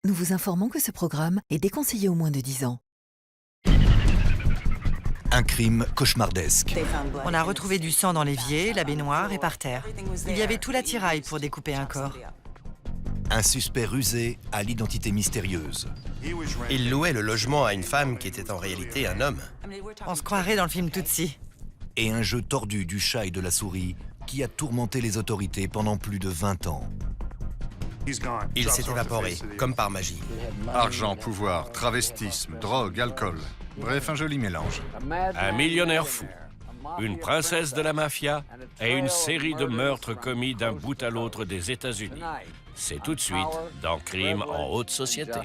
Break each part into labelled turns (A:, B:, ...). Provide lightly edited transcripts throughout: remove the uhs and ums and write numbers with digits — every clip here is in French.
A: nous vous informons que ce programme est déconseillé aux moins de 10 ans.
B: Un crime cauchemardesque.
C: On a retrouvé du sang dans l'évier, la baignoire et par terre. Il y avait tout l'attirail pour découper un corps.
B: Un suspect rusé à l'identité mystérieuse.
D: Il louait le logement à une femme qui était en réalité un homme.
C: On se croirait dans le film Tootsie.
B: Et un jeu tordu du chat et de la souris qui a tourmenté les autorités pendant plus de 20 ans.
D: Il s'est évaporé, comme par magie.
E: Argent, pouvoir, travestisme, drogue, alcool. Bref, un joli mélange.
F: Un millionnaire fou, une princesse de la mafia et une série de meurtres commis d'un bout à l'autre des États-Unis. C'est tout de suite dans Crime en haute société.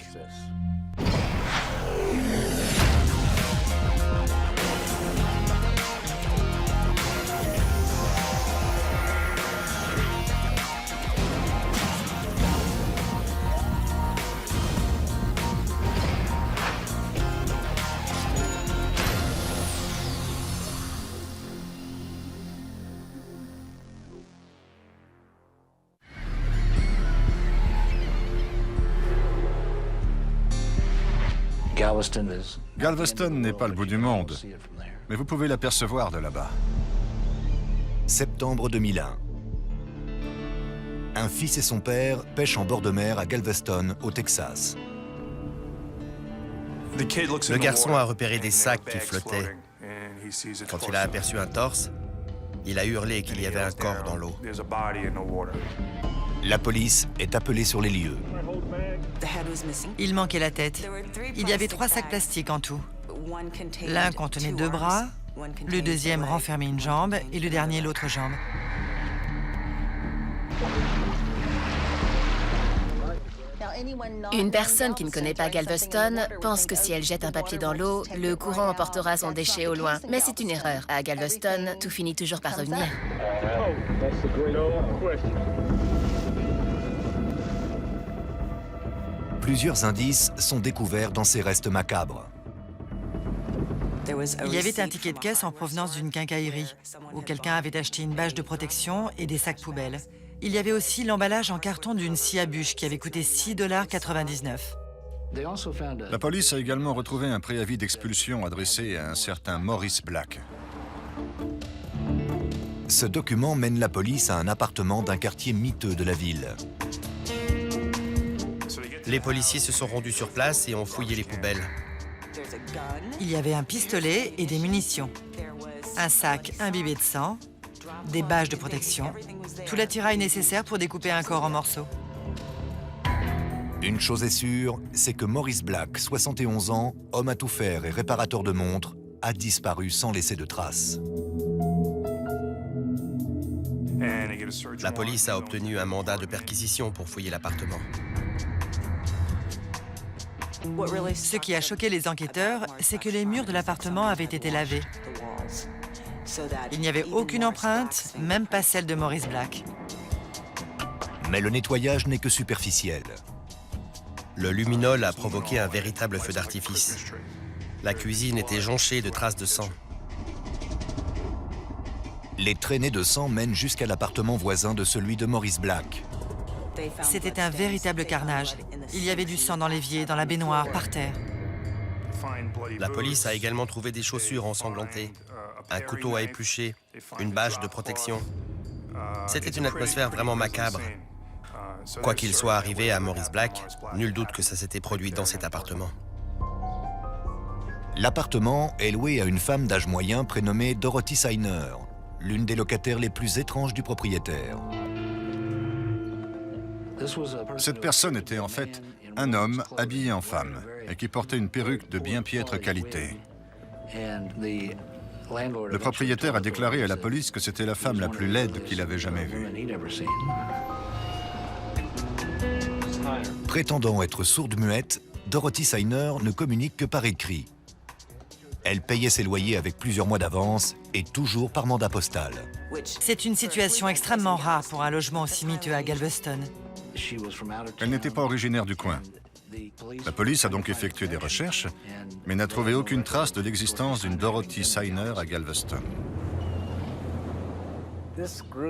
E: Galveston n'est pas le bout du monde, mais vous pouvez l'apercevoir de là-bas.
B: Septembre 2001. Un fils et son père pêchent en bord de mer à Galveston, au Texas.
D: Le garçon a repéré des sacs qui flottaient. Quand il a aperçu un torse, il a hurlé qu'il y avait un corps dans l'eau.
B: La police est appelée sur les lieux.
C: Il manquait la tête. Il y avait 3 sacs plastiques en tout. L'un contenait 2 bras, le deuxième renfermait une jambe et le dernier l'autre jambe.
G: Une personne qui ne connaît pas Galveston pense que si elle jette un papier dans l'eau, le courant emportera son déchet au loin. Mais c'est une erreur. À Galveston, tout finit toujours par revenir.
B: Plusieurs indices sont découverts dans ces restes macabres.
C: Il y avait un ticket de caisse en provenance d'une quincaillerie, où quelqu'un avait acheté une bâche de protection et des sacs poubelles. Il y avait aussi l'emballage en carton d'une scie à bûche qui avait coûté 6,99 $.
E: La police a également retrouvé un préavis d'expulsion adressé à un certain Maurice Black.
B: Ce document mène la police à un appartement d'un quartier miteux de la ville.
D: Les policiers se sont rendus sur place et ont fouillé les poubelles.
C: Il y avait un pistolet et des munitions, un sac imbibé de sang, des bâches de protection, tout l'attirail nécessaire pour découper un corps en morceaux.
B: Une chose est sûre, c'est que Maurice Black, 71 ans, homme à tout faire et réparateur de montres, a disparu sans laisser de traces.
D: La police a obtenu un mandat de perquisition pour fouiller l'appartement.
C: Ce qui a choqué les enquêteurs, c'est que les murs de l'appartement avaient été lavés. Il n'y avait aucune empreinte, même pas celle de Maurice Black.
B: Mais le nettoyage n'est que superficiel.
D: Le luminol a provoqué un véritable feu d'artifice. La cuisine était jonchée de traces de sang.
B: Les traînées de sang mènent jusqu'à l'appartement voisin de celui de Maurice Black.
C: C'était un véritable carnage. Il y avait du sang dans l'évier, dans la baignoire, par terre.
D: La police a également trouvé des chaussures ensanglantées, un couteau à éplucher, une bâche de protection. C'était une atmosphère vraiment macabre. Quoi qu'il soit arrivé à Maurice Black, nul doute que ça s'était produit dans cet appartement.
B: L'appartement est loué à une femme d'âge moyen prénommée Dorothy Signer, l'une des locataires les plus étranges du propriétaire.
E: Cette personne était en fait un homme habillé en femme et qui portait une perruque de bien piètre qualité. Le propriétaire a déclaré à la police que c'était la femme la plus laide qu'il avait jamais vue.
B: Prétendant être sourde-muette, Dorothy Signer ne communique que par écrit. Elle payait ses loyers avec plusieurs mois d'avance et toujours par mandat postal.
C: C'est une situation extrêmement rare pour un logement aussi miteux à Galveston.
E: Elle n'était pas originaire du coin. La police a donc effectué des recherches, mais n'a trouvé aucune trace de l'existence d'une Dorothy Signer à Galveston.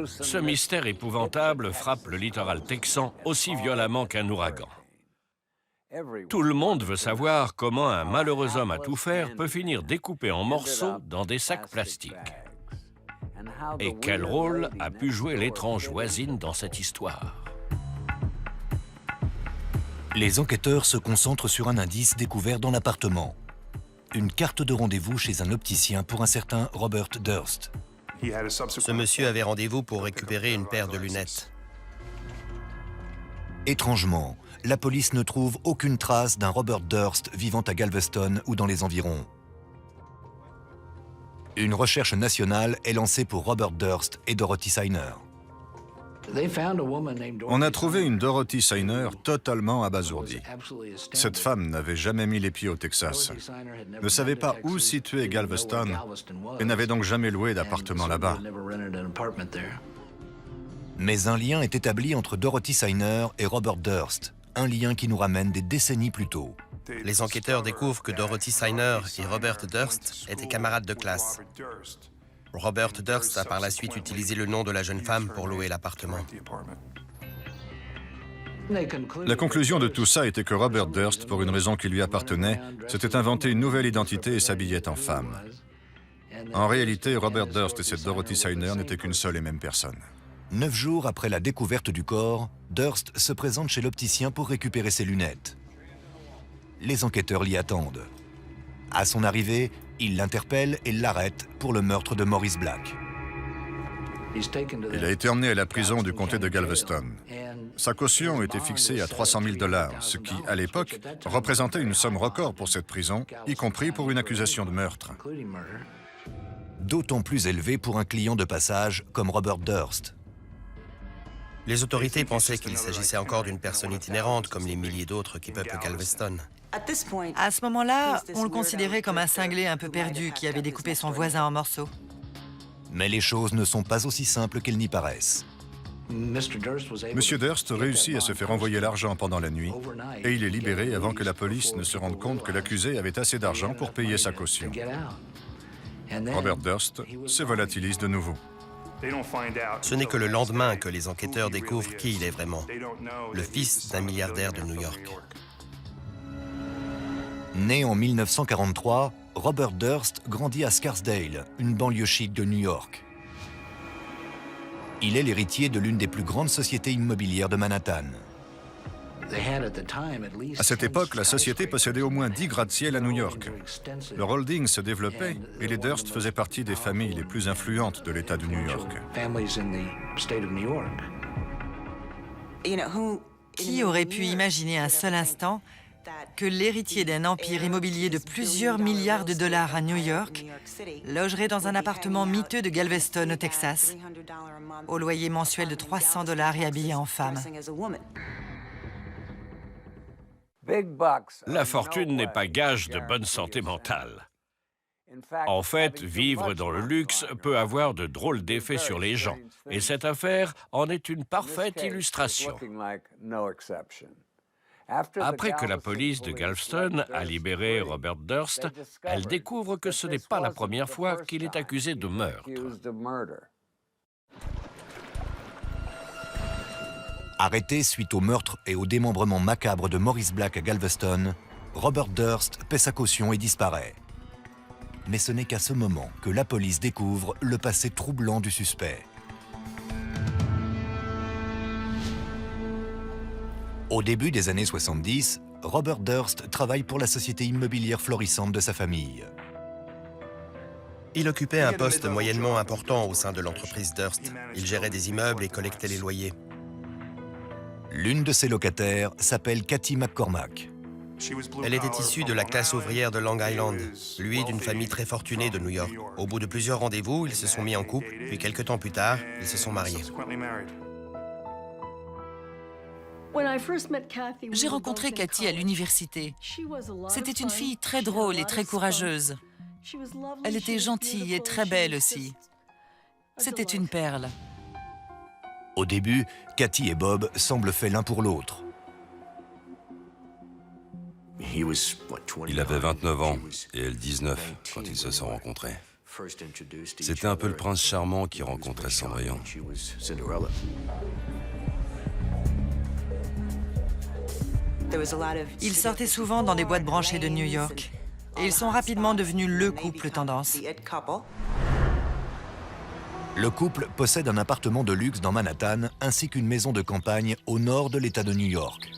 F: Ce mystère épouvantable frappe le littoral texan aussi violemment qu'un ouragan. Tout le monde veut savoir comment un malheureux homme à tout faire peut finir découpé en morceaux dans des sacs plastiques. Et quel rôle a pu jouer l'étrange voisine dans cette histoire?
B: Les enquêteurs se concentrent sur un indice découvert dans l'appartement. Une carte de rendez-vous chez un opticien pour un certain Robert Durst.
D: Ce monsieur avait rendez-vous pour récupérer une paire de lunettes.
B: Étrangement, la police ne trouve aucune trace d'un Robert Durst vivant à Galveston ou dans les environs. Une recherche nationale est lancée pour Robert Durst et Dorothy Signer.
E: On a trouvé une Dorothy Signer totalement abasourdie. Cette femme n'avait jamais mis les pieds au Texas, ne savait pas où situer Galveston et n'avait donc jamais loué d'appartement là-bas.
B: Mais un lien est établi entre Dorothy Signer et Robert Durst, un lien qui nous ramène des décennies plus tôt.
D: Les enquêteurs découvrent que Dorothy Signer et Robert Durst étaient camarades de classe. Robert Durst a par la suite utilisé le nom de la jeune femme pour louer l'appartement.
E: La conclusion de tout ça était que Robert Durst, pour une raison qui lui appartenait, s'était inventé une nouvelle identité et s'habillait en femme. En réalité, Robert Durst et cette Dorothy Signer n'étaient qu'une seule et même personne.
B: 9 jours après la découverte du corps, Durst se présente chez l'opticien pour récupérer ses lunettes. Les enquêteurs l'y attendent. À son arrivée, ils l'interpellent et l'arrêtent pour le meurtre de Maurice Black.
E: Il a été emmené à la prison du comté de Galveston. Sa caution était fixée à 300 000 $, ce qui, à l'époque, représentait une somme record pour cette prison, y compris pour une accusation de meurtre.
B: D'autant plus élevé pour un client de passage comme Robert Durst.
D: Les autorités pensaient qu'il s'agissait encore d'une personne itinérante, comme les milliers d'autres qui peuplent Galveston.
C: À ce moment-là, on le considérait comme un cinglé un peu perdu qui avait découpé son voisin en morceaux.
B: Mais les choses ne sont pas aussi simples qu'elles n'y paraissent.
E: Monsieur Durst réussit à se faire envoyer l'argent pendant la nuit et il est libéré avant que la police ne se rende compte que l'accusé avait assez d'argent pour payer sa caution. Robert Durst se volatilise de nouveau.
D: Ce n'est que le lendemain que les enquêteurs découvrent qui il est vraiment, le fils d'un milliardaire de New York.
B: Né en 1943, Robert Durst grandit à Scarsdale, une banlieue chic de New York. Il est l'héritier de l'une des plus grandes sociétés immobilières de Manhattan.
E: À cette époque, la société possédait au moins 10 gratte-ciel à New York. Leur holding se développait et les Durst faisaient partie des familles les plus influentes de l'État de New York.
C: Qui aurait pu imaginer un seul instant que l'héritier d'un empire immobilier de plusieurs milliards de dollars à New York logerait dans un appartement miteux de Galveston au Texas, au loyer mensuel de 300 $ et habillé en femme?
F: La fortune n'est pas gage de bonne santé mentale. En fait, vivre dans le luxe peut avoir de drôles d'effets sur les gens, et cette affaire en est une parfaite illustration. Après que la police de Galveston a libéré Robert Durst, elle découvre que ce n'est pas la première fois qu'il est accusé de meurtre.
B: Arrêté suite au meurtre et au démembrement macabre de Maurice Black à Galveston, Robert Durst paie sa caution et disparaît. Mais ce n'est qu'à ce moment que la police découvre le passé troublant du suspect. Au début des années 70, Robert Durst travaille pour la société immobilière florissante de sa famille.
D: Il occupait un poste moyennement important au sein de l'entreprise Durst. Il gérait des immeubles et collectait les loyers.
B: L'une de ses locataires s'appelle Cathy McCormack.
D: Elle était issue de la classe ouvrière de Long Island, lui d'une famille très fortunée de New York. Au bout de plusieurs rendez-vous, ils se sont mis en couple, puis quelques temps plus tard, ils se sont mariés.
H: J'ai rencontré Cathy à l'université. C'était une fille très drôle et très courageuse. Elle était gentille et très belle aussi. C'était une perle.
B: Au début, Cathy et Bob semblent faits l'un pour l'autre.
I: Il avait 29 ans et elle 19 quand ils se sont rencontrés. C'était un peu le prince charmant qui rencontrait Cendrillon.
C: Ils sortaient souvent dans des boîtes branchées de New York. Et ils sont rapidement devenus le couple tendance.
B: Le couple possède un appartement de luxe dans Manhattan ainsi qu'une maison de campagne au nord de l'État de New York.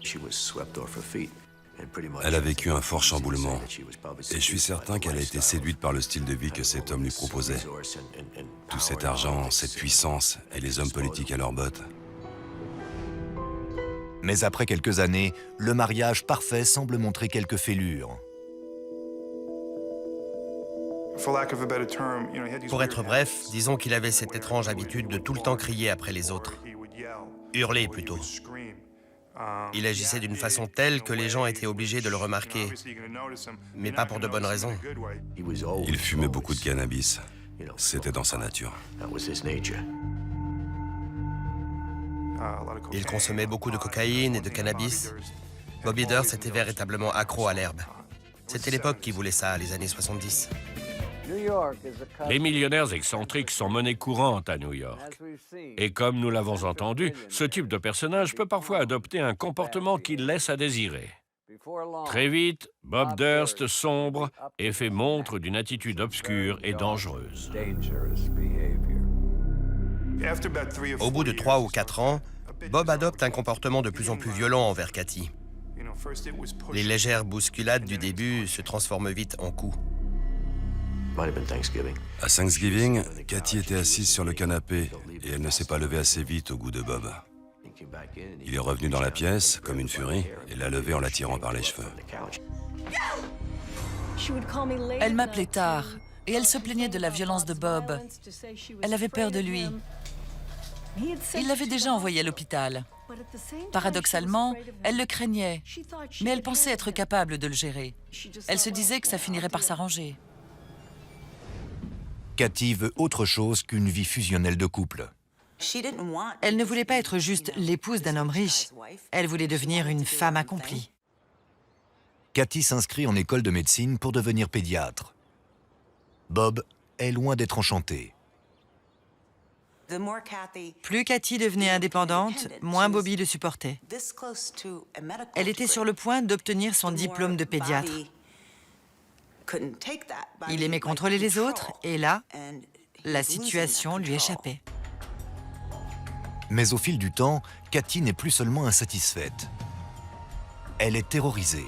I: Elle a vécu un fort chamboulement. Et je suis certain qu'elle a été séduite par le style de vie que cet homme lui proposait. Tout cet argent, cette puissance et les hommes politiques à leurs bottes.
B: Mais après quelques années, le mariage parfait semble montrer quelques fêlures.
D: Pour être bref, disons qu'il avait cette étrange habitude de tout le temps crier après les autres. Hurler plutôt. Il agissait d'une façon telle que les gens étaient obligés de le remarquer, mais pas pour de bonnes raisons.
I: Il fumait beaucoup de cannabis. C'était dans sa nature.
D: Il consommait beaucoup de cocaïne et de cannabis. Bobby Durst était véritablement accro à l'herbe. C'était l'époque qui voulait ça, les années 70.
F: Les millionnaires excentriques sont monnaie courante à New York. Et comme nous l'avons entendu, ce type de personnage peut parfois adopter un comportement qui laisse à désirer. Très vite, Bob Durst sombre et fait montre d'une attitude obscure et dangereuse.
D: Au bout de 3 ou 4 ans, Bob adopte un comportement de plus en plus violent envers Cathy. Les légères bousculades du début se transforment vite en coups.
I: À Thanksgiving, Cathy était assise sur le canapé et elle ne s'est pas levée assez vite au goût de Bob. Il est revenu dans la pièce, comme une furie, et l'a levée en la tirant par les cheveux.
H: Elle m'appelait tard et elle se plaignait de la violence de Bob. Elle avait peur de lui. Il l'avait déjà envoyé à l'hôpital. Paradoxalement, elle le craignait, mais elle pensait être capable de le gérer. Elle se disait que ça finirait par s'arranger.
B: Cathy veut autre chose qu'une vie fusionnelle de couple.
C: Elle ne voulait pas être juste l'épouse d'un homme riche. Elle voulait devenir une femme accomplie.
B: Cathy s'inscrit en école de médecine pour devenir pédiatre. Bob est loin d'être enchanté.
C: Plus Cathy devenait indépendante, moins Bobby le supportait. Elle était sur le point d'obtenir son diplôme de pédiatre. Il aimait contrôler les autres, et là, la situation lui échappait.
B: Mais au fil du temps, Cathy n'est plus seulement insatisfaite. Elle est terrorisée.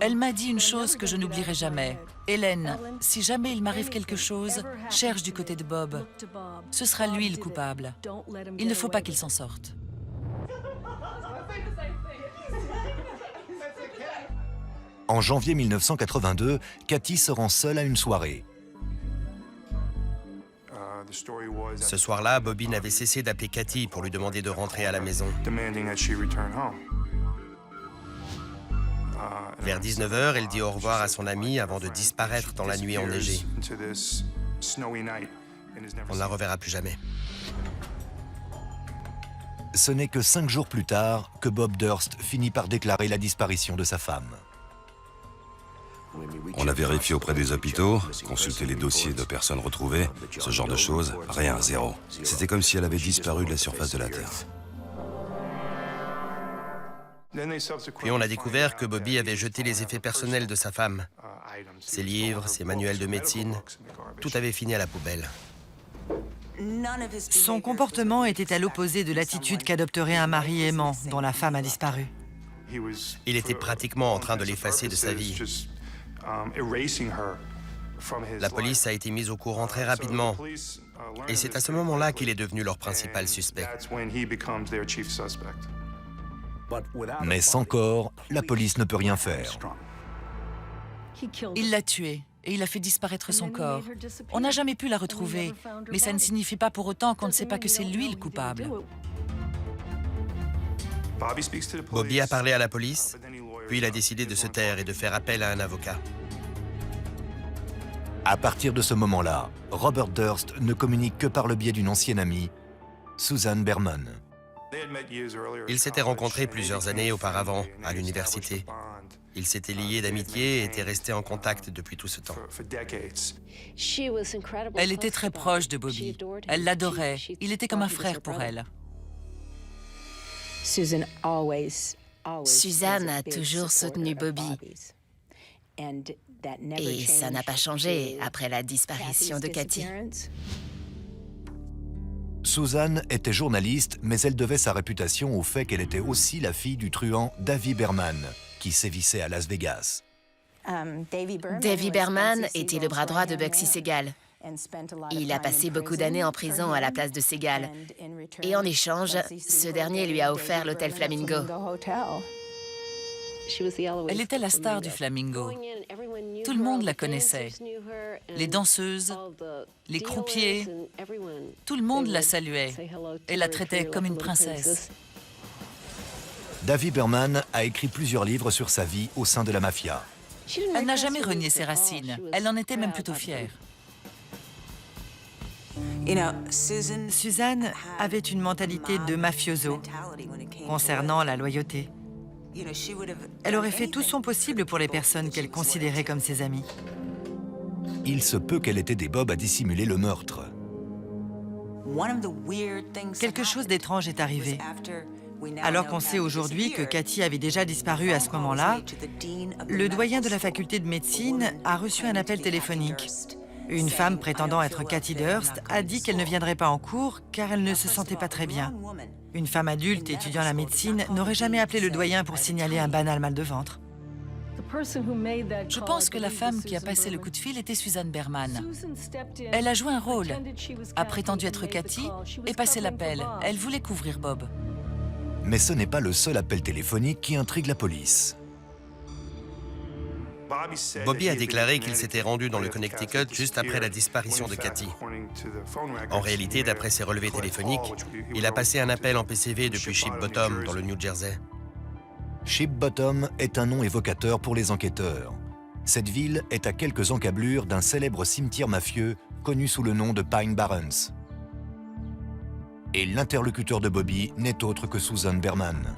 H: Elle m'a dit une chose que je n'oublierai jamais. Hélène, si jamais il m'arrive quelque chose, cherche du côté de Bob. Ce sera lui le coupable. Il ne faut pas qu'il s'en sorte.
B: En janvier 1982, Cathy se rend seule à une soirée.
D: Ce soir-là, Bobby n'avait cessé d'appeler Cathy pour lui demander de rentrer à la maison. Vers 19h, elle dit au revoir à son ami avant de disparaître dans la nuit enneigée. On ne la reverra plus jamais.
B: Ce n'est que 5 jours plus tard que Bob Durst finit par déclarer la disparition de sa femme.
I: On a vérifié auprès des hôpitaux, consulté les dossiers de personnes retrouvées, ce genre de choses, rien, zéro. C'était comme si elle avait disparu de la surface de la Terre.
D: Puis on a découvert que Bobby avait jeté les effets personnels de sa femme. Ses livres, ses manuels de médecine, tout avait fini à la poubelle.
C: Son comportement était à l'opposé de l'attitude qu'adopterait un mari aimant dont la femme a disparu.
D: Il était pratiquement en train de l'effacer de sa vie. La police a été mise au courant très rapidement, et c'est à ce moment-là qu'il est devenu leur principal suspect.
B: Mais sans corps, la police ne peut rien faire.
H: Il l'a tuée et il a fait disparaître son corps. On n'a jamais pu la retrouver, mais ça ne signifie pas pour autant qu'on ne sait pas que c'est lui le coupable.
D: Bobby a parlé à la police, puis il a décidé de se taire et de faire appel à un avocat.
B: À partir de ce moment-là, Robert Durst ne communique que par le biais d'une ancienne amie, Susan Berman.
D: Ils s'étaient rencontrés plusieurs années auparavant à l'université. Ils s'étaient liés d'amitié et étaient restés en contact depuis tout ce temps.
H: Elle était très proche de Bobby. Elle l'adorait. Il était comme un frère pour elle.
G: Suzanne a toujours soutenu Bobby. Et ça n'a pas changé après la disparition de Cathy.
B: Susan était journaliste, mais elle devait sa réputation au fait qu'elle était aussi la fille du truand Davy Berman, qui sévissait à Las Vegas.
G: Davy Berman était le bras droit de Bugsy Siegel. Il a passé beaucoup d'années en prison à la place de Siegel. Et en échange, ce dernier lui a offert l'hôtel Flamingo.
H: Elle était la star du Flamingo. Tout le monde la connaissait. Les danseuses, les croupiers, tout le monde la saluait et la traitait comme une princesse.
B: Davy Berman a écrit plusieurs livres sur sa vie au sein de la mafia.
H: Elle n'a jamais renié ses racines. Elle en était même plutôt fière.
C: Suzanne avait une mentalité de mafioso concernant la loyauté. Elle aurait fait tout son possible pour les personnes qu'elle considérait comme ses amies.
B: Il se peut qu'elle ait aidé Bob à dissimuler le meurtre.
C: Quelque chose d'étrange est arrivé. Alors qu'on sait aujourd'hui que Cathy avait déjà disparu à ce moment-là, le doyen de la faculté de médecine a reçu un appel téléphonique. Une femme prétendant être Cathy Durst a dit qu'elle ne viendrait pas en cours car elle ne se sentait pas très bien. Une femme adulte étudiant la médecine n'aurait jamais appelé le doyen pour signaler un banal mal de ventre.
H: Je pense que la femme qui a passé le coup de fil était Suzanne Berman. Elle a joué un rôle, a prétendu être Cathy et passé l'appel. Elle voulait couvrir Bob.
B: Mais ce n'est pas le seul appel téléphonique qui intrigue la police.
D: Bobby a déclaré qu'il s'était rendu dans le Connecticut juste après la disparition de Cathy. En réalité, d'après ses relevés téléphoniques, il a passé un appel en PCV depuis Ship Bottom, dans le New Jersey.
B: Ship Bottom est un nom évocateur pour les enquêteurs. Cette ville est à quelques encablures d'un célèbre cimetière mafieux connu sous le nom de Pine Barrens. Et l'interlocuteur de Bobby n'est autre que Susan Berman.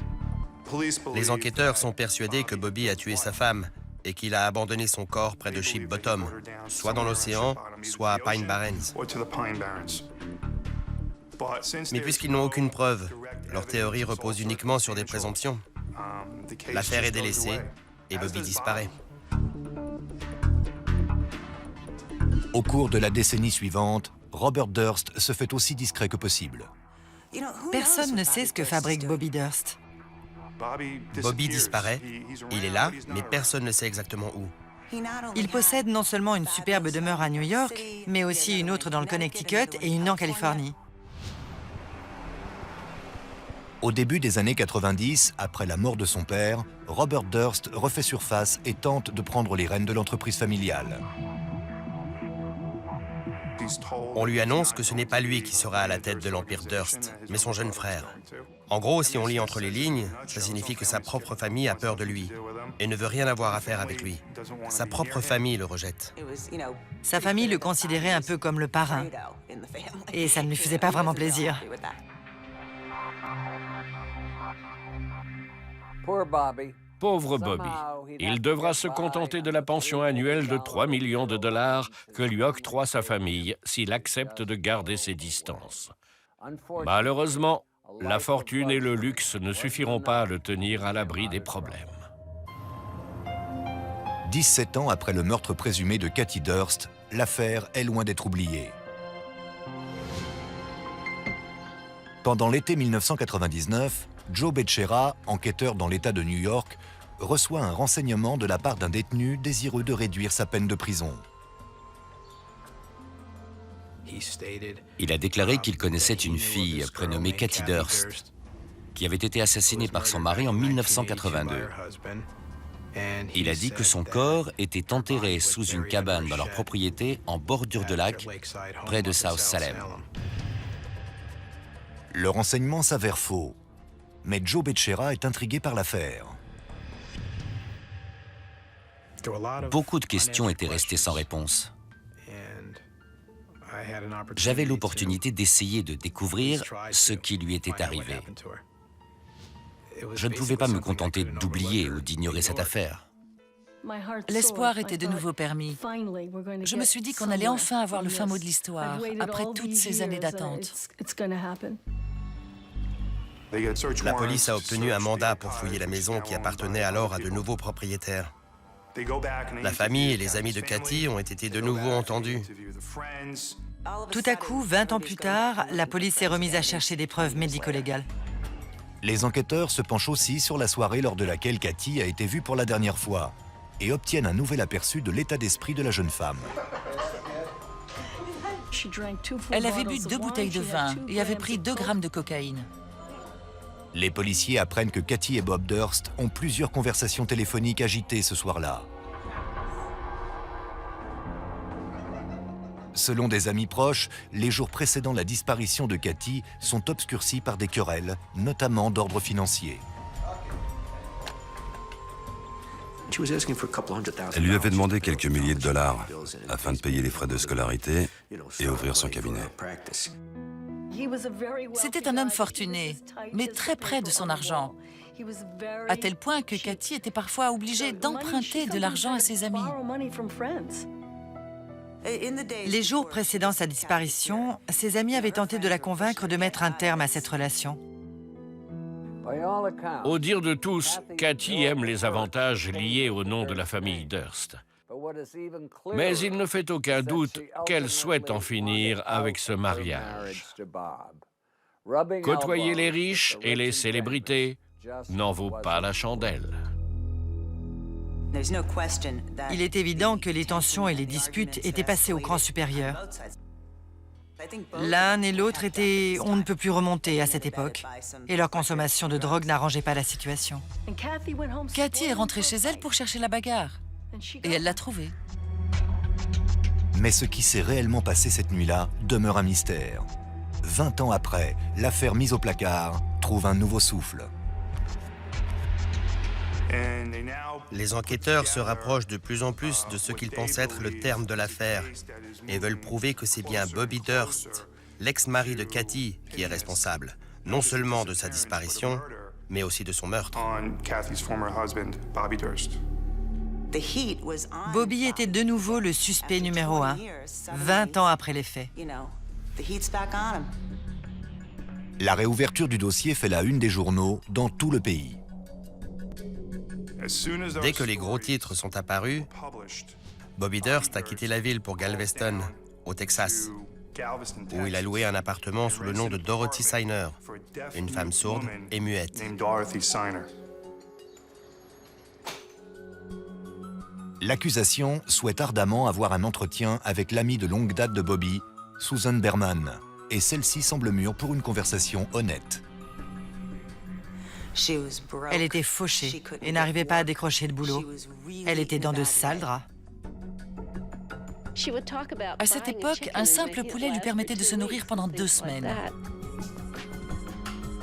D: Les enquêteurs sont persuadés que Bobby a tué sa femme et qu'il a abandonné son corps près de Ship Bottom, soit dans l'océan, soit à Pine Barrens. Mais puisqu'ils n'ont aucune preuve, leur théorie repose uniquement sur des présomptions. L'affaire est délaissée et Bobby disparaît.
B: Au cours de la décennie suivante, Robert Durst se fait aussi discret que possible.
C: Personne ne sait ce que fabrique Bobby Durst.
D: Bobby disparaît, il est là, mais personne ne sait exactement où.
C: Il possède non seulement une superbe demeure à New York, mais aussi une autre dans le Connecticut et une en Californie.
B: Au début des années 90, après la mort de son père, Robert Durst refait surface et tente de prendre les rênes de l'entreprise familiale.
D: On lui annonce que ce n'est pas lui qui sera à la tête de l'Empire Durst, mais son jeune frère. En gros, si on lit entre les lignes, ça signifie que sa propre famille a peur de lui et ne veut rien avoir à faire avec lui. Sa propre famille le rejette.
C: Sa famille le considérait un peu comme le parrain. Et ça ne lui faisait pas vraiment plaisir.
F: Pauvre Bobby. Il devra se contenter de la pension annuelle de 3 millions de dollars que lui octroie sa famille s'il accepte de garder ses distances. Malheureusement, la fortune et le luxe ne suffiront pas à le tenir à l'abri des problèmes.
B: 17 ans après le meurtre présumé de Cathy Durst, l'affaire est loin d'être oubliée. Pendant l'été 1999, Joe Becerra, enquêteur dans l'État de New York, reçoit un renseignement de la part d'un détenu désireux de réduire sa peine de prison.
J: Il a déclaré qu'il connaissait une fille prénommée Cathy Durst, qui avait été assassinée par son mari en 1982. Il a dit que son corps était enterré sous une cabane dans leur propriété en bordure de lac, près de South Salem.
B: Le renseignement s'avère faux, mais Joe Becerra est intrigué par l'affaire.
J: Beaucoup de questions étaient restées sans réponse. J'avais l'opportunité d'essayer de découvrir ce qui lui était arrivé. Je ne pouvais pas me contenter d'oublier ou d'ignorer cette affaire.
H: L'espoir était de nouveau permis. Je me suis dit qu'on allait enfin avoir le fin mot de l'histoire, après toutes ces années d'attente.
D: La police a obtenu un mandat pour fouiller la maison qui appartenait alors à de nouveaux propriétaires. La famille et les amis de Cathy ont été de nouveau entendus.
C: Tout à coup, 20 ans plus tard, la police s'est remise à chercher des preuves médico-légales.
B: Les enquêteurs se penchent aussi sur la soirée lors de laquelle Cathy a été vue pour la dernière fois et obtiennent un nouvel aperçu de l'état d'esprit de la jeune femme.
H: Elle avait bu 2 bouteilles de vin et avait pris 2 grammes de cocaïne.
B: Les policiers apprennent que Cathy et Bob Durst ont plusieurs conversations téléphoniques agitées ce soir-là. Selon des amis proches, les jours précédant la disparition de Cathy sont obscurcis par des querelles, notamment d'ordre financier.
I: Elle lui avait demandé quelques milliers de dollars afin de payer les frais de scolarité et ouvrir son cabinet.
H: C'était un homme fortuné, mais très près de son argent, à tel point que Cathy était parfois obligée d'emprunter de l'argent à ses amis.
C: Les jours précédant sa disparition, ses amis avaient tenté de la convaincre de mettre un terme à cette relation.
F: Au dire de tous, Cathy aime les avantages liés au nom de la famille Durst. Mais il ne fait aucun doute qu'elle souhaite en finir avec ce mariage. Côtoyer les riches et les célébrités n'en vaut pas la chandelle.
C: Il est évident que les tensions et les disputes étaient passées au cran supérieur. L'un et l'autre étaient on ne peut plus remonter à cette époque, et leur consommation de drogue n'arrangeait pas la situation.
H: Cathy est rentrée chez elle pour chercher la bagarre, et elle l'a trouvée.
B: Mais ce qui s'est réellement passé cette nuit-là demeure un mystère. 20 ans après, l'affaire mise au placard trouve un nouveau souffle.
D: Les enquêteurs se rapprochent de plus en plus de ce qu'ils pensent être le terme de l'affaire et veulent prouver que c'est bien Bobby Durst, l'ex-mari de Cathy, qui est responsable, non seulement de sa disparition, mais aussi de son meurtre.
C: Bobby était de nouveau le suspect numéro 1, 20 ans après les faits.
B: La réouverture du dossier fait la une des journaux dans tout le pays.
D: Dès que les gros titres sont apparus, Bobby Durst a quitté la ville pour Galveston, au Texas, où il a loué un appartement sous le nom de Dorothy Signer, une femme sourde et muette.
B: L'accusation souhaite ardemment avoir un entretien avec l'amie de longue date de Bobby, Susan Berman, et celle-ci semble mûre pour une conversation honnête.
C: Elle était fauchée et n'arrivait pas à décrocher de boulot. Elle était dans de sales draps.
H: À cette époque, un simple poulet lui permettait de se nourrir pendant 2 semaines.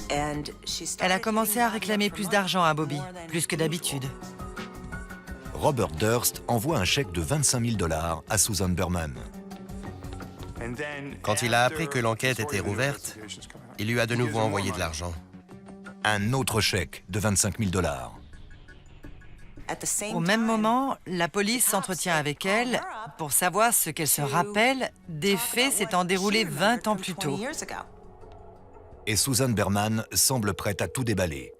C: Elle a commencé à réclamer plus d'argent à Bobby, plus que d'habitude.
B: Robert Durst envoie un chèque de 25 000 $ à Susan Berman.
D: Quand il a appris que l'enquête était rouverte, il lui a de nouveau envoyé de l'argent.
B: Un autre chèque de 25 000 $.
C: Au même moment, la police s'entretient avec elle pour savoir ce qu'elle se rappelle des faits s'étant déroulés 20 ans plus tôt.
B: Et Susan Berman semble prête à tout déballer.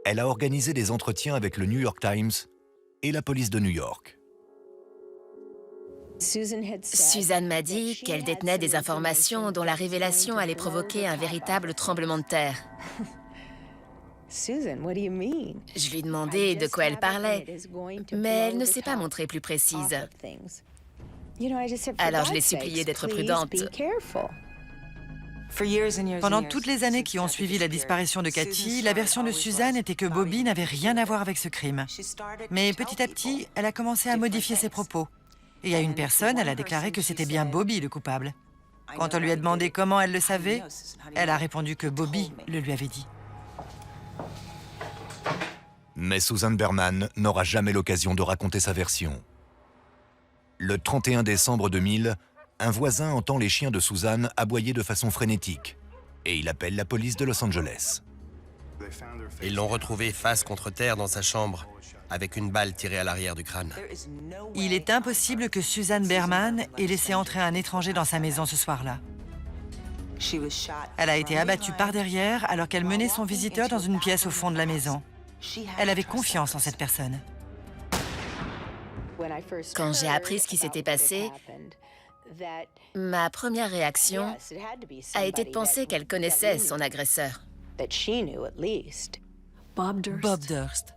B: Elle a organisé des entretiens avec le New York Times et la police de New York.
G: Suzanne m'a dit qu'elle détenait des informations dont la révélation allait provoquer un véritable tremblement de terre. Je lui ai demandé de quoi elle parlait, mais elle ne s'est pas montrée plus précise. Alors je l'ai suppliée d'être prudente.
C: Pendant toutes les années qui ont suivi la disparition de Cathy, la version de Suzanne était que Bobby n'avait rien à voir avec ce crime. Mais petit à petit, elle a commencé à modifier ses propos. Et à une personne, elle a déclaré que c'était bien Bobby le coupable. Quand on lui a demandé comment elle le savait, elle a répondu que Bobby le lui avait dit.
B: Mais Susan Berman n'aura jamais l'occasion de raconter sa version. Le 31 décembre 2000, un voisin entend les chiens de Susan aboyer de façon frénétique et il appelle la police de Los Angeles.
D: Ils l'ont retrouvée face contre terre dans sa chambre, avec une balle tirée à l'arrière du crâne.
C: Il est impossible que Susan Berman ait laissé entrer un étranger dans sa maison ce soir-là. Elle a été abattue par derrière alors qu'elle menait son visiteur dans une pièce au fond de la maison. Elle avait confiance en cette personne.
G: Quand j'ai appris ce qui s'était passé, ma première réaction a été de penser qu'elle connaissait son agresseur.
H: Bob Durst.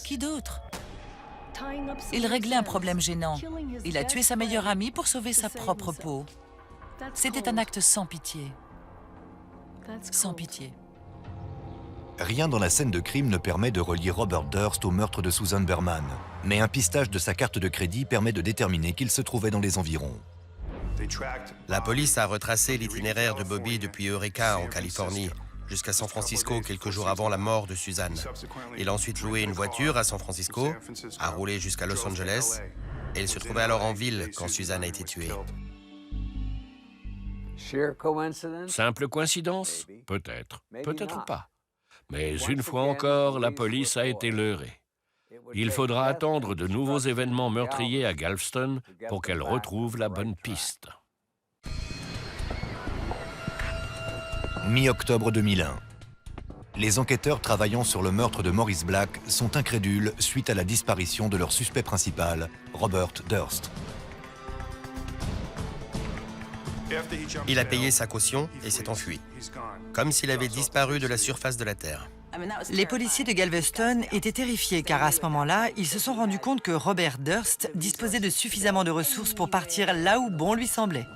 H: Qui d'autre? Il réglait un problème gênant. Il a tué sa meilleure amie pour sauver sa propre peau. C'était un acte sans pitié. Sans pitié.
B: Rien dans la scène de crime ne permet de relier Robert Durst au meurtre de Susan Berman, mais un pistage de sa carte de crédit permet de déterminer qu'il se trouvait dans les environs.
D: La police a retracé l'itinéraire de Bobby depuis Eureka, en Californie, jusqu'à San Francisco quelques jours avant la mort de Susan. Il a ensuite loué une voiture à San Francisco, a roulé jusqu'à Los Angeles, et il se trouvait alors en ville quand Susan a été tuée.
F: Simple coïncidence? Peut-être, peut-être pas. Mais une fois encore, la police a été leurrée. Il faudra attendre de nouveaux événements meurtriers à Galveston pour qu'elle retrouve la bonne piste.
B: Mi-octobre 2001. Les enquêteurs travaillant sur le meurtre de Maurice Black sont incrédules suite à la disparition de leur suspect principal, Robert Durst.
D: Il a payé sa caution et s'est enfui, comme s'il avait disparu de la surface de la Terre.
C: Les policiers de Galveston étaient terrifiés car à ce moment-là, ils se sont rendus compte que Robert Durst disposait de suffisamment de ressources pour partir là où bon lui semblait.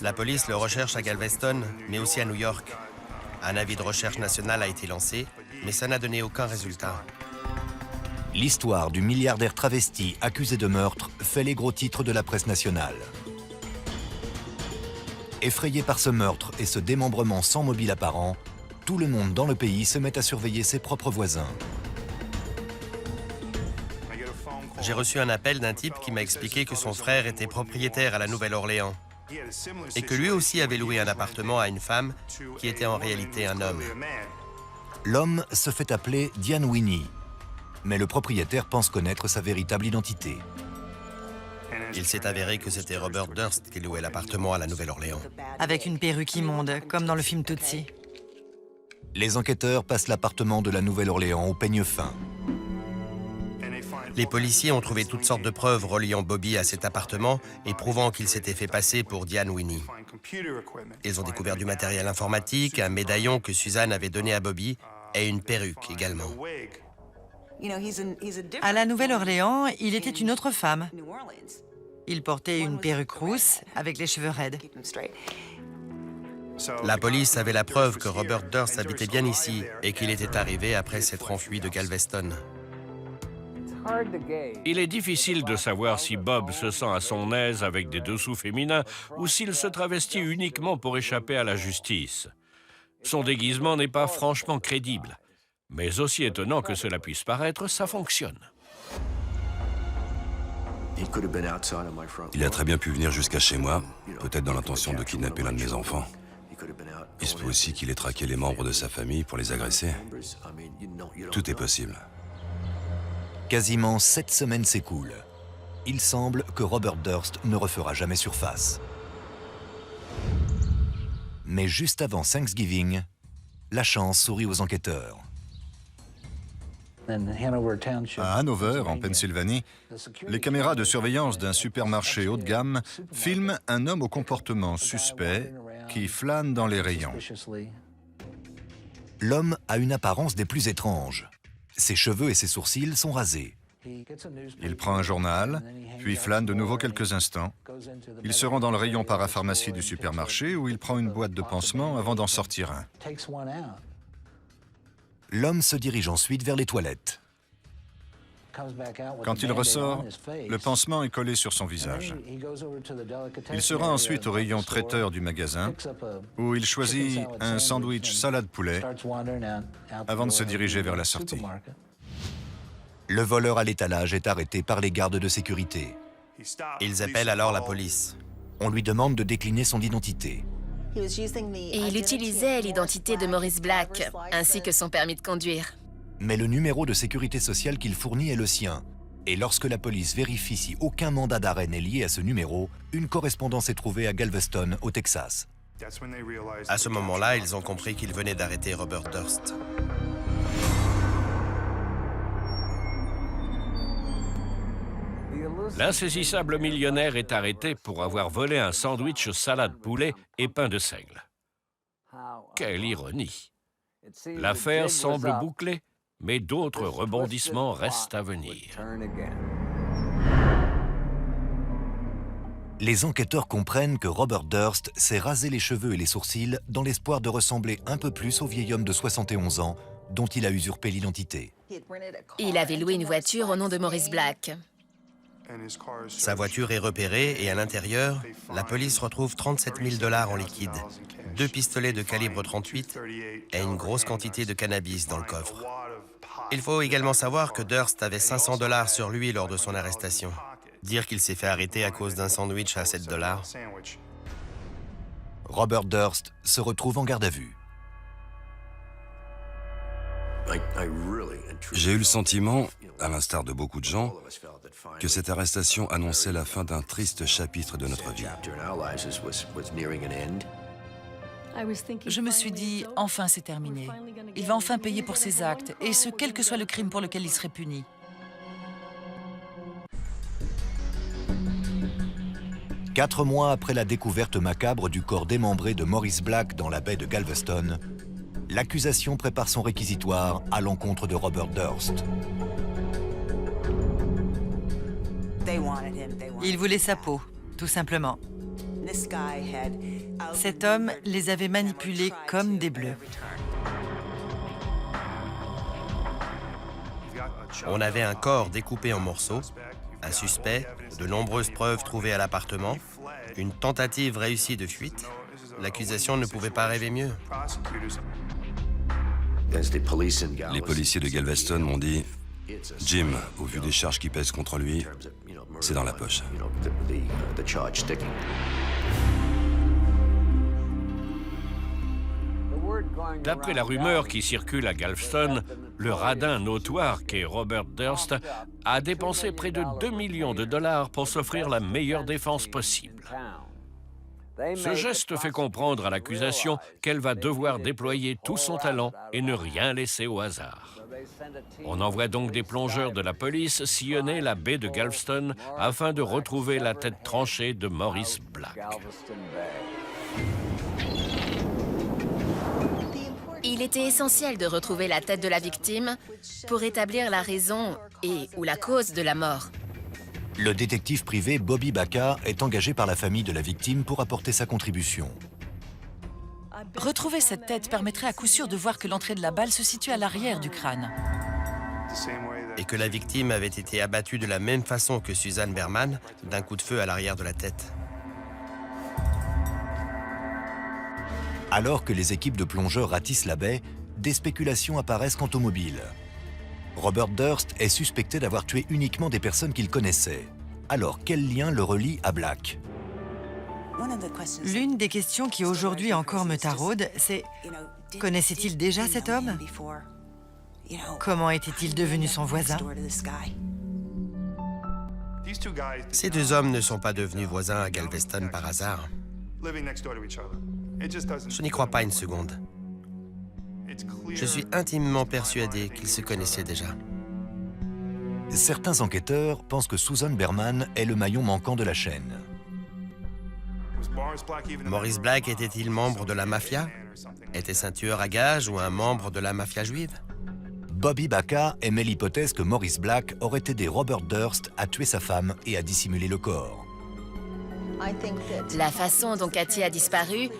D: La police le recherche à Galveston, mais aussi à New York. Un avis de recherche national a été lancé, mais ça n'a donné aucun résultat.
B: L'histoire du milliardaire travesti accusé de meurtre fait les gros titres de la presse nationale. Effrayé par ce meurtre et ce démembrement sans mobile apparent, tout le monde dans le pays se met à surveiller ses propres voisins.
D: J'ai reçu un appel d'un type qui m'a expliqué que son frère était propriétaire à la Nouvelle-Orléans et que lui aussi avait loué un appartement à une femme qui était en réalité un homme.
B: L'homme se fait appeler Diane Winnie, mais le propriétaire pense connaître sa véritable identité.
D: Il s'est avéré que c'était Robert Durst qui louait l'appartement à la Nouvelle-Orléans.
C: Avec une perruque immonde, comme dans le film Tootsie.
B: Les enquêteurs passent l'appartement de la Nouvelle-Orléans au peigne fin.
D: Les policiers ont trouvé toutes sortes de preuves reliant Bobby à cet appartement et prouvant qu'il s'était fait passer pour Diane Winnie. Ils ont découvert du matériel informatique, un médaillon que Susan avait donné à Bobby et une perruque également.
C: À la Nouvelle-Orléans, il était une autre femme. Il portait une perruque rousse avec les cheveux raides.
D: La police avait la preuve que Robert Durst habitait bien ici et qu'il était arrivé après s'être enfui de Galveston.
F: Il est difficile de savoir si Bob se sent à son aise avec des dessous féminins ou s'il se travestit uniquement pour échapper à la justice. Son déguisement n'est pas franchement crédible. Mais aussi étonnant que cela puisse paraître, ça fonctionne.
I: Il a très bien pu venir jusqu'à chez moi, peut-être dans l'intention de kidnapper l'un de mes enfants. Il se peut aussi qu'il ait traqué les membres de sa famille pour les agresser. Tout est possible.
B: Quasiment 7 semaines s'écoulent. Il semble que Robert Durst ne refera jamais surface. Mais juste avant Thanksgiving, la chance sourit aux enquêteurs.
E: À Hanover, en Pennsylvanie, les caméras de surveillance d'un supermarché haut de gamme filment un homme au comportement suspect qui flâne dans les rayons.
B: L'homme a une apparence des plus étranges. Ses cheveux et ses sourcils sont rasés.
E: Il prend un journal, puis flâne de nouveau quelques instants. Il se rend dans le rayon parapharmacie du supermarché où il prend une boîte de pansements avant d'en sortir un.
B: L'homme se dirige ensuite vers les toilettes.
E: Quand il ressort, le pansement est collé sur son visage. Il se rend ensuite au rayon traiteur du magasin, où il choisit un sandwich salade poulet avant de se diriger vers la sortie.
B: Le voleur à l'étalage est arrêté par les gardes de sécurité.
D: Ils appellent alors la police.
B: On lui demande de décliner son identité.
G: Et il utilisait l'identité de Maurice Black, ainsi que son permis de conduire.
B: Mais le numéro de sécurité sociale qu'il fournit est le sien. Et lorsque la police vérifie si aucun mandat d'arrêt n'est lié à ce numéro, une correspondance est trouvée à Galveston, au Texas.
D: À ce moment-là, ils ont compris qu'ils venaient d'arrêter Robert Durst.
F: L'insaisissable millionnaire est arrêté pour avoir volé un sandwich salade poulet et pain de seigle. Quelle ironie! L'affaire semble bouclée, mais d'autres rebondissements restent à venir.
B: Les enquêteurs comprennent que Robert Durst s'est rasé les cheveux et les sourcils dans l'espoir de ressembler un peu plus au vieil homme de 71 ans dont il a usurpé l'identité.
G: Il avait loué une voiture au nom de Maurice Black.
D: Sa voiture est repérée et à l'intérieur, la police retrouve 37 000 $ en liquide, 2 pistolets de calibre 38 et une grosse quantité de cannabis dans le coffre. Il faut également savoir que Durst avait 500 $ sur lui lors de son arrestation. Dire qu'il s'est fait arrêter à cause d'un sandwich à 7 $.
B: Robert Durst se retrouve en garde à vue.
I: J'ai eu le sentiment, à l'instar de beaucoup de gens, que cette arrestation annonçait la fin d'un triste chapitre de notre vie.
H: Je me suis dit, enfin c'est terminé. Il va enfin payer pour ses actes, et ce, quel que soit le crime pour lequel il serait puni.
B: Quatre mois après la découverte macabre du corps démembré de Maurice Black dans la baie de Galveston, l'accusation prépare son réquisitoire à l'encontre de Robert Durst.
C: Ils voulaient sa peau, tout simplement. Cet homme les avait manipulés comme des bleus.
D: On avait un corps découpé en morceaux, un suspect, de nombreuses preuves trouvées à l'appartement, une tentative réussie de fuite. L'accusation ne pouvait pas rêver mieux.
I: Les policiers de Galveston m'ont dit « Jim, au vu des charges qui pèsent contre lui, c'est dans la poche. »
F: D'après la rumeur qui circule à Galveston, le radin notoire qu'est Robert Durst a dépensé près de 2 millions de $ pour s'offrir la meilleure défense possible. Ce geste fait comprendre à l'accusation qu'elle va devoir déployer tout son talent et ne rien laisser au hasard. On envoie donc des plongeurs de la police sillonner la baie de Galveston afin de retrouver la tête tranchée de Maurice Black.
G: Il était essentiel de retrouver la tête de la victime pour établir la raison ou la cause de la mort.
B: Le détective privé Bobby Baca est engagé par la famille de la victime pour apporter sa contribution.
H: Retrouver cette tête permettrait à coup sûr de voir que l'entrée de la balle se situe à l'arrière du crâne.
D: Et que la victime avait été abattue de la même façon que Suzanne Berman, d'un coup de feu à l'arrière de la tête.
B: Alors que les équipes de plongeurs ratissent la baie, des spéculations apparaissent quant au mobile. Robert Durst est suspecté d'avoir tué uniquement des personnes qu'il connaissait. Alors, quel lien le relie à Black?
C: L'une des questions qui aujourd'hui encore me taraude, c'est « Connaissait-il déjà cet homme? Comment était-il devenu son voisin ?»
D: Ces deux hommes ne sont pas devenus voisins à Galveston par hasard. Je n'y crois pas une seconde. Je suis intimement persuadé qu'ils se connaissaient déjà.
B: Certains enquêteurs pensent que Susan Berman est le maillon manquant de la chaîne.
D: Maurice Black était-il membre de la mafia? Était-ce un tueur à gages ou un membre de la mafia juive?
B: Bobby Baca émet l'hypothèse que Maurice Black aurait aidé Robert Durst à tuer sa femme et à dissimuler le corps.
G: La façon dont Cathy a disparu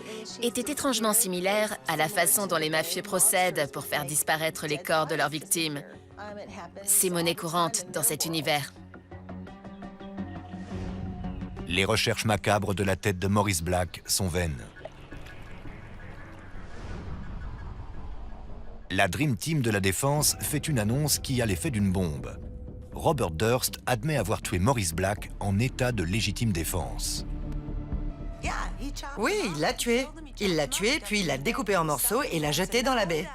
G: était étrangement similaire à la façon dont les mafieux procèdent pour faire disparaître les corps de leurs victimes. C'est monnaie courante dans cet univers.
B: Les recherches macabres de la tête de Maurice Black sont vaines. La Dream Team de la Défense fait une annonce qui a l'effet d'une bombe. Robert Durst admet avoir tué Maurice Black en état de légitime défense.
C: Oui, il l'a tué. Il l'a tué, puis il l'a découpé en morceaux et l'a jeté dans la baie.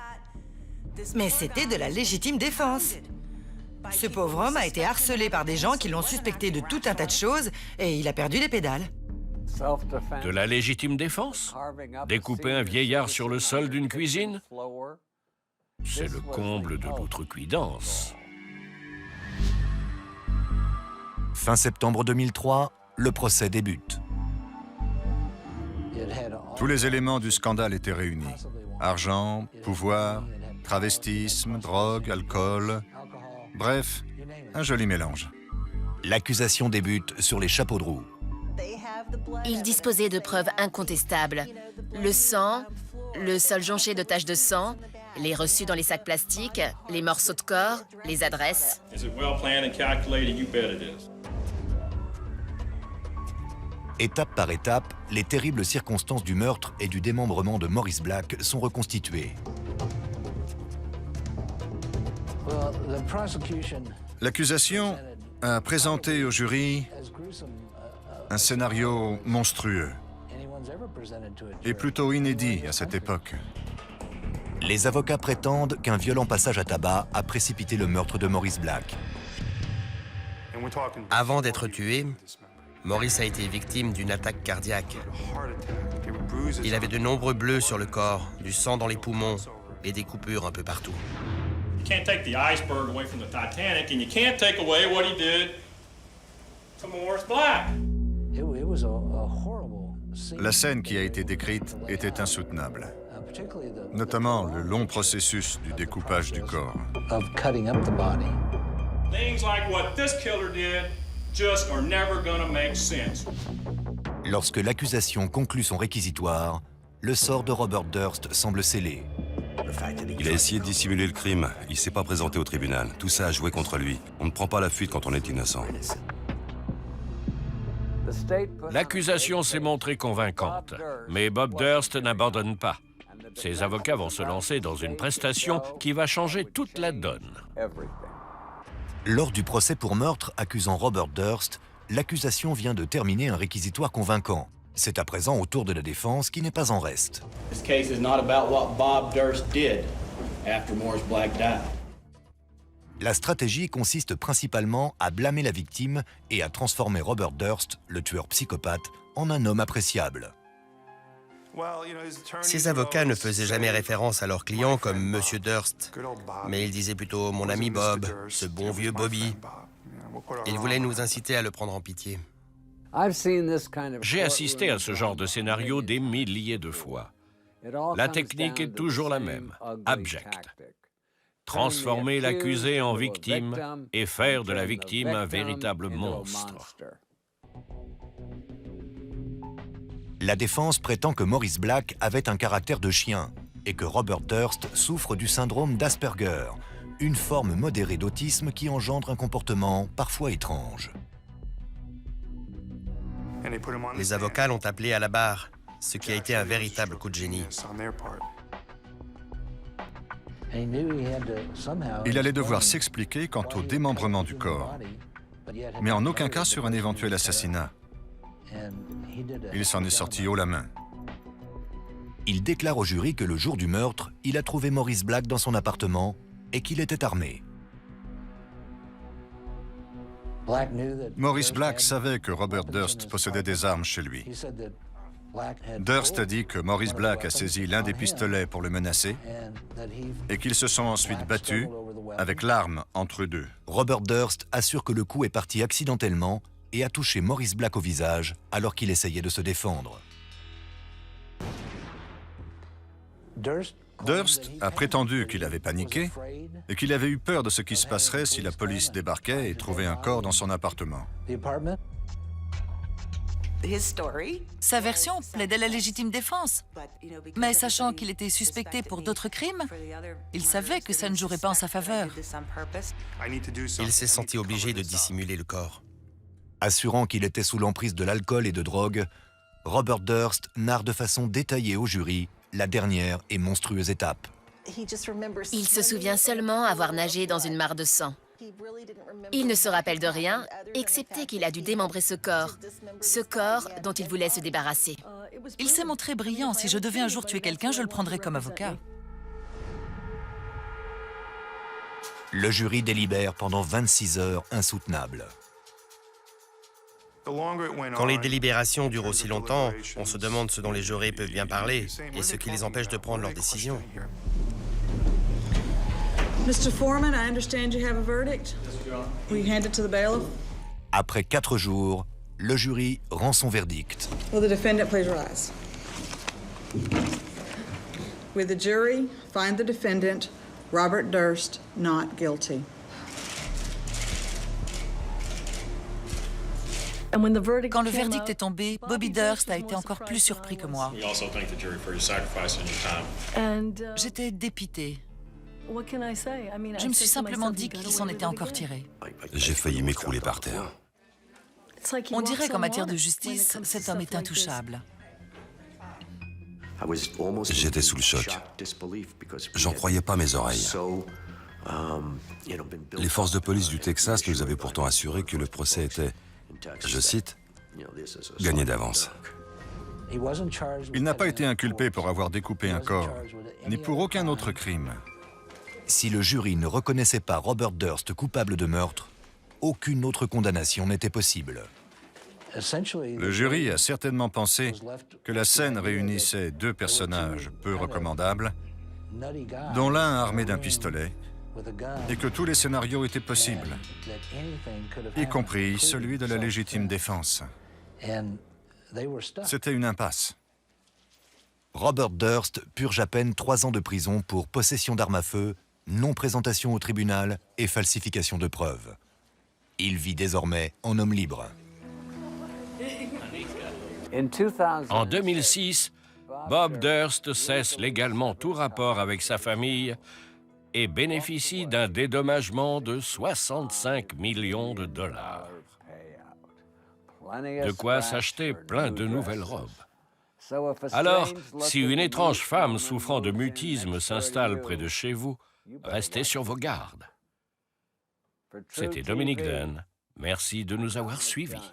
C: Mais c'était de la légitime défense. Ce pauvre homme a été harcelé par des gens qui l'ont suspecté de tout un tas de choses et il a perdu les pédales.
F: De la légitime défense? Découper un vieillard sur le sol d'une cuisine? C'est le comble de l'outrecuidance.
B: Fin septembre 2003, le procès débute.
E: Tous les éléments du scandale étaient réunis. Argent, pouvoir, travestisme, drogue, alcool. Bref, un joli mélange.
B: L'accusation débute sur les chapeaux de roue.
G: Il disposait de preuves incontestables. Le sang, le sol jonché de taches de sang, les reçus dans les sacs plastiques, les morceaux de corps, les adresses.
B: Étape par étape, les terribles circonstances du meurtre et du démembrement de Maurice Black sont reconstituées.
E: L'accusation a présenté au jury un scénario monstrueux et plutôt inédit à cette époque.
B: Les avocats prétendent qu'un violent passage à tabac a précipité le meurtre de Maurice Black.
D: Avant d'être tué, Maurice a été victime d'une attaque cardiaque. Il avait de nombreux bleus sur le corps, du sang dans les poumons et des coupures un peu partout.
K: You can't take the iceberg away from the Titanic, and you can't take away what he did to Maurice Black.
E: La scène qui a été décrite était insoutenable, notamment le long processus du découpage du corps.
K: Things like what this killer did just are never gonna make sense.
B: Lorsque l'accusation conclut son réquisitoire, le sort de Robert Durst semble scellé.
I: Il a essayé de dissimuler le crime. Il s'est pas présenté au tribunal. Tout ça a joué contre lui. On ne prend pas la fuite quand on est innocent.
F: L'accusation s'est montrée convaincante, mais Bob Durst n'abandonne pas. Ses avocats vont se lancer dans une prestation qui va changer toute la donne.
B: Lors du procès pour meurtre accusant Robert Durst, l'accusation vient de terminer un réquisitoire convaincant. C'est à présent au tour de la défense qui n'est pas en reste.
L: This case is not about what Bob Durst did after Maurice Black died.
B: La stratégie consiste principalement à blâmer la victime et à transformer Robert Durst, le tueur psychopathe, en un homme appréciable.
D: Ses avocats ne faisaient jamais référence à leurs clients comme Monsieur Durst, mais ils disaient plutôt « mon ami Bob, ce bon vieux Bobby ». Ils voulaient nous inciter à le prendre en pitié.
F: J'ai assisté à ce genre de scénario des milliers de fois. La technique est toujours la même, abjecte. Transformer l'accusé en victime et faire de la victime un véritable monstre.
B: La défense prétend que Maurice Black avait un caractère de chien et que Robert Durst souffre du syndrome d'Asperger, une forme modérée d'autisme qui engendre un comportement parfois étrange.
D: Les avocats l'ont appelé à la barre, ce qui a été un véritable coup de génie.
E: Il allait devoir s'expliquer quant au démembrement du corps, mais en aucun cas sur un éventuel assassinat. Il s'en est sorti haut la main.
B: Il déclare au jury que le jour du meurtre, il a trouvé Maurice Black dans son appartement et qu'il était armé.
E: Maurice Black savait que Robert Durst possédait des armes chez lui. Durst a dit que Maurice Black a saisi l'un des pistolets pour le menacer et qu'ils se sont ensuite battus avec l'arme entre eux deux.
B: Robert Durst assure que le coup est parti accidentellement et a touché Maurice Black au visage alors qu'il essayait de se défendre.
E: Durst a prétendu qu'il avait paniqué et qu'il avait eu peur de ce qui se passerait si la police débarquait et trouvait un corps dans son appartement.
H: Sa version plaidait la légitime défense. Mais sachant qu'il était suspecté pour d'autres crimes, il savait que ça ne jouerait pas en sa faveur.
D: Il s'est senti obligé de dissimuler le corps.
B: Assurant qu'il était sous l'emprise de l'alcool et de drogue, Robert Durst narre de façon détaillée au jury la dernière et monstrueuse étape.
G: Il se souvient seulement avoir nagé dans une mare de sang. Il ne se rappelle de rien, excepté qu'il a dû démembrer ce corps dont il voulait se débarrasser.
H: Il s'est montré brillant. Si je devais un jour tuer quelqu'un, je le prendrais comme avocat.
B: Le jury délibère pendant 26 heures insoutenables.
D: Quand les délibérations durent aussi longtemps, on se demande ce dont les jurés peuvent bien parler et ce qui les empêche de prendre leurs décisions.
M: Mr. Foreman, I understand you have a verdict. Will you hand it to the bailiff?
B: Après 4 jours, le jury rend son verdict.
M: Will the defendant please rise? Will the jury find the defendant, Robert Durst, not guilty?
H: Quand le verdict est tombé, Bobby Durst a été encore plus surpris que moi. J'étais dépitée. Je me suis simplement dit qu'il s'en était encore tiré.
I: J'ai failli m'écrouler par terre.
H: On dirait qu'en matière de justice, cet homme est intouchable.
I: J'étais sous le choc. J'en croyais pas mes oreilles. Les forces de police du Texas nous avaient pourtant assuré que le procès était, je cite, « gagné d'avance ».
E: Il n'a pas été inculpé pour avoir découpé un corps, ni pour aucun autre crime.
B: Si le jury ne reconnaissait pas Robert Durst coupable de meurtre, aucune autre condamnation n'était possible.
E: Le jury a certainement pensé que la scène réunissait 2 personnages peu recommandables, dont l'un armé d'un pistolet, et que tous les scénarios étaient possibles, y compris celui de la légitime défense. C'était une impasse.
B: Robert Durst purge à peine 3 ans de prison pour possession d'armes à feu, non-présentation au tribunal et falsification de preuves. Il vit désormais en homme libre.
F: En 2006, Bob Durst cesse légalement tout rapport avec sa famille et bénéficie d'un dédommagement de 65 millions de dollars. De quoi s'acheter plein de nouvelles robes. Alors, si une étrange femme souffrant de mutisme s'installe près de chez vous, restez sur vos gardes. C'était Dominique Dunn. Merci de nous avoir suivis.